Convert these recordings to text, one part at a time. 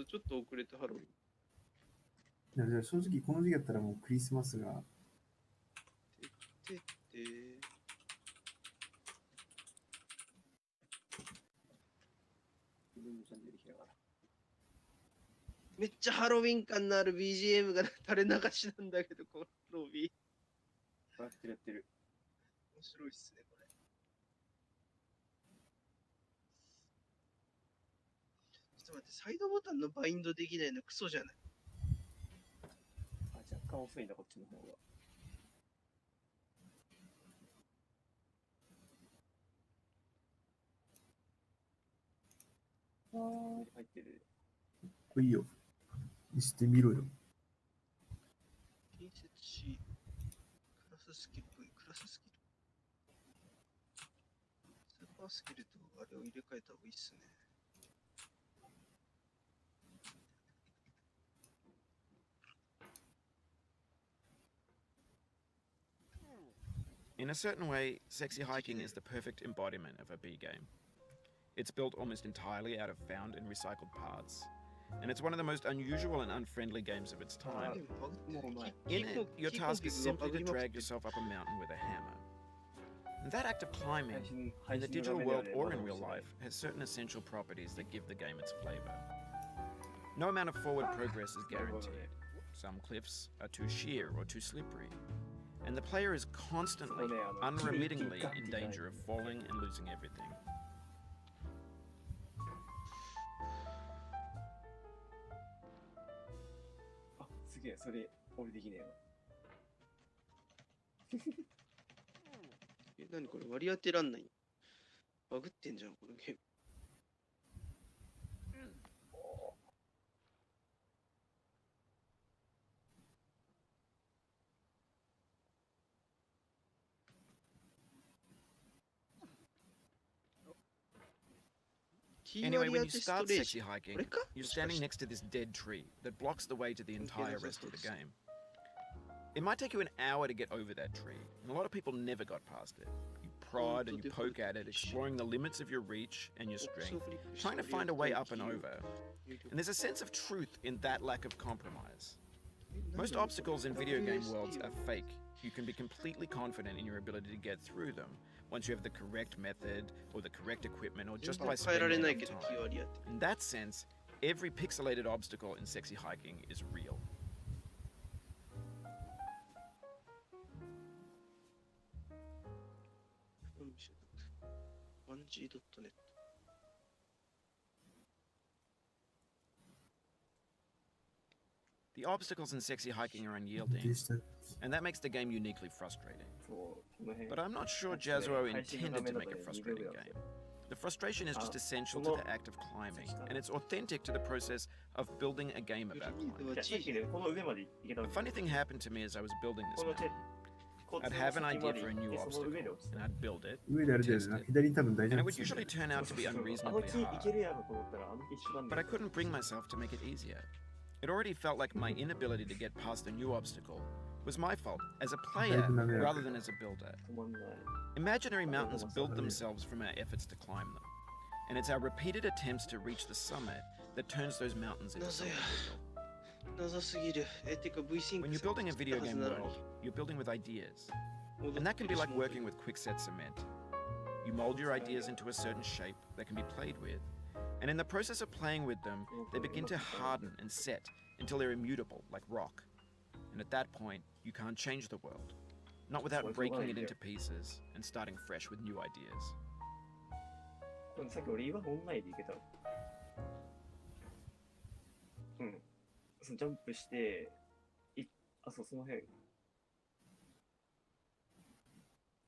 とちょっと遅れてハロウィン。じゃあ正直この時期やったらもうクリスマスが。てってめっちゃハロウィン感のある BGM が垂れ流しなんだけど、このロビー。やってる。面白いっすね、これ。ちょっと待って、サイドボタンのバインドできないのクソじゃない？若干遅いんだ、こっちの方が。入ってる。いいよ。見せてみろよ。建設し、クラススキル、クラススキル。スーパースキルとあれを入れ替えた方がいいっすね。In a certain way, Sexy Hiking is the perfect embodiment of a B game. It's built almost entirely out of found and recycled parts, and it's one of the most unusual and unfriendly games of its time. In it, your task is simply to drag yourself up a mountain with a hammer. And that act of climbing, in the digital world or in real life, has certain essential properties that give the game its flavor. No amount of forward progress is guaranteed. Some cliffs are too sheer or too slippery, and the player is constantly, unremittingly in danger of falling and losing everything. Oh, 何これ割り当てらんない？バグってんじゃん、このゲーム。Anyway, when you start Sexy Hiking, you're standing next to this dead tree that blocks the way to the entire rest of the game. It might take you an hour to get over that tree, and a lot of people never got past it. You prod and you poke at it, exploring the limits of your reach and your strength, trying to find a way up and over. And there's a sense of truth in that lack of compromise. Most obstacles in video game worlds are fake. You can be completely confident in your ability to get through them once you have the correct method or the correct equipment or just by spending time. In that sense, every pixelated obstacle in Sexy Hiking is real. The obstacles in Sexy Hiking are unyielding, and that makes the game uniquely frustrating. But I'm not sure Jazuo intended to make a frustrating game. The frustration is just essential to the act of climbing, and it's authentic to the process of building a game about climbing. A funny thing happened to me as I was building this mountain. I'd have an idea for a new obstacle, and I'd build it, test it, and it would usually turn out to be unreasonably hard. But I couldn't bring myself to make it easier. It already felt like my inability to get past a new obstacle was my fault as a player rather than as a builder. Imaginary mountains build themselves from our efforts to climb them, and it's our repeated attempts to reach the summit that turns those mountains into something real. When you're building a video game world, you're building with ideas, and that can be like working with quickset cement. You mold your ideas into a certain shape that can be played with, and in the process of playing with them, they begin to harden and set until they're immutable, like rock. And at that point, you can't change the world, not without breaking it into pieces and starting fresh with new ideas. さっき俺岩オンラインで行けたの。うん。そのジャンプして、そう、その辺。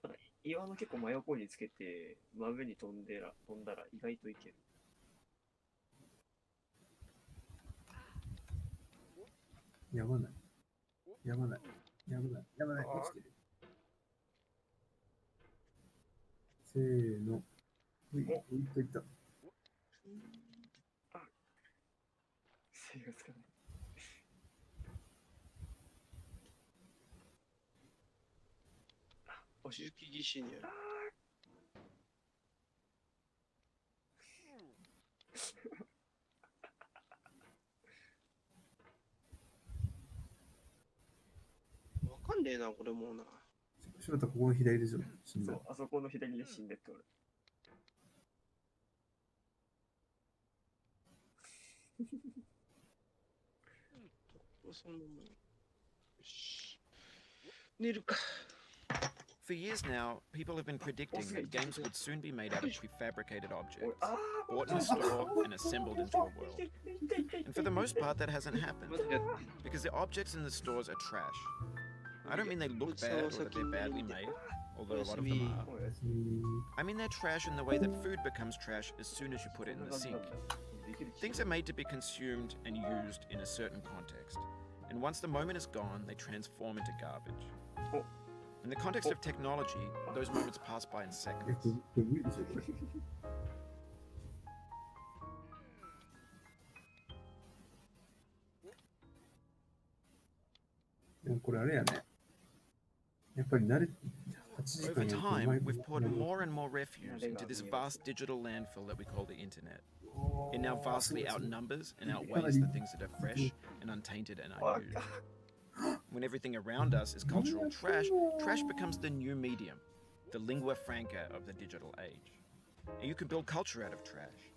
ただ、岩の結構真横につけて、真上に飛んだら意外といける。やばない。やばない。やばない。やばない。落ちてる。せーの。いったいった。精がつかない。足雪岸にある。んねえな、これもうな。翔太ここの左でしょ。死んだそう、あそこの左で死んでって俺。そのよし寝るか。For years now, people have been predicting that games would soon be made out of prefabricated objects, bought in a store and assembled into a world. And for the most part, that hasn't happened, because the objects in the stores are trash. I don't mean they look bad or that they're badly made, although a lot of them are. I mean they're trash in the way that food becomes trash as soon as you put it in the sink. Things are made to be consumed and used in a certain context, and once the moment is gone, they transform into garbage. In the context of technology, those moments pass by in seconds. これあれやね。やっぱり慣れ、8時 Over 間やると time, we've poured more and more refuse into this vast digital landfill that we call the internet. It now vastly outnumbers and outweighs the things that are fresh and untainted and unused. When everything around us is cultural trash, trash becomes the new medium, the lingua franca of the digital age. And you can build culture out of trash,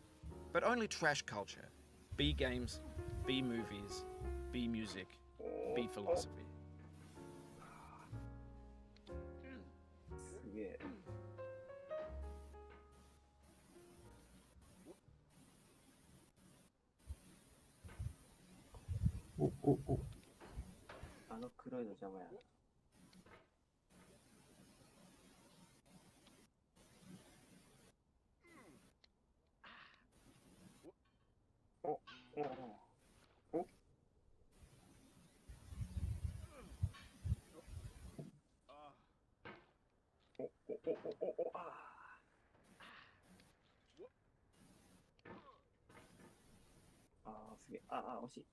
but only trash culture. B games, B movies, B music, B philosophy. すげえ。あの黒いの邪魔やな。お、お、お、お。すげえ。惜しい。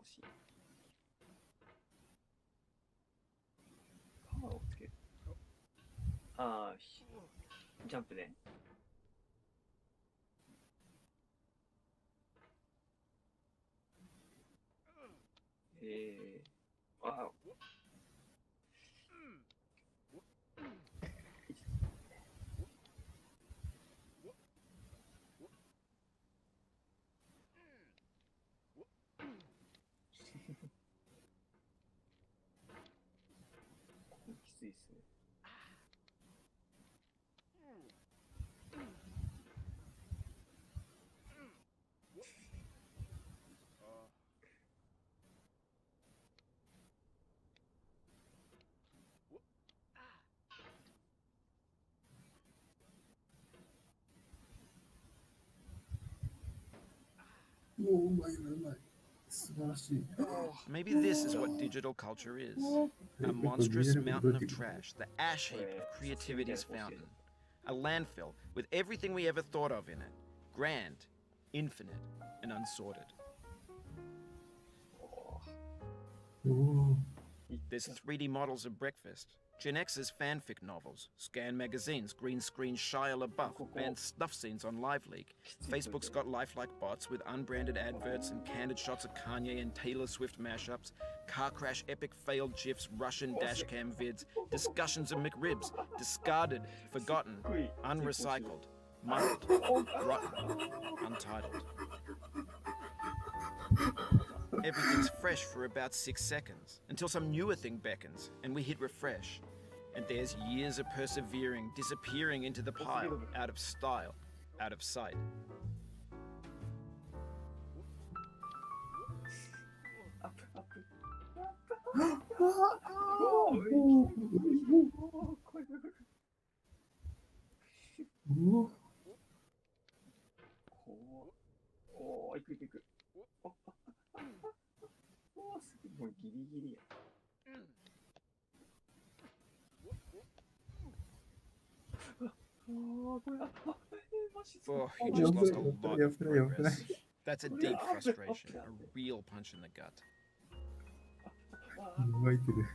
惜しい。パワーをつける。ジャンプね。きついっすね。もううまいうまい。素晴らしい。Maybe this is what digital culture is. A monstrous mountain of trash, the ash heap of creativity's fountain. A landfill with everything we ever thought of in it. Grand, infinite, and unsorted. There's 3D models of breakfast, Gen X's fanfic novels, scan magazines, green screen Shia LaBeouf, banned snuff scenes on LiveLeak. Facebook's got lifelike bots with unbranded adverts and candid shots of Kanye and Taylor Swift mashups, car crash epic failed GIFs, Russian dashcam vids, discussions of McRibs, discarded, forgotten, unrecycled, muddled, rotten, untitled. Everything's fresh for about 6 seconds, until some newer thing beckons, and we hit refresh. And there's years of persevering, disappearing into the pile, out of style, out of sight. Oh, you just lost a lot of progress. That's a deep frustration, a real punch in the gut. 湧いてる。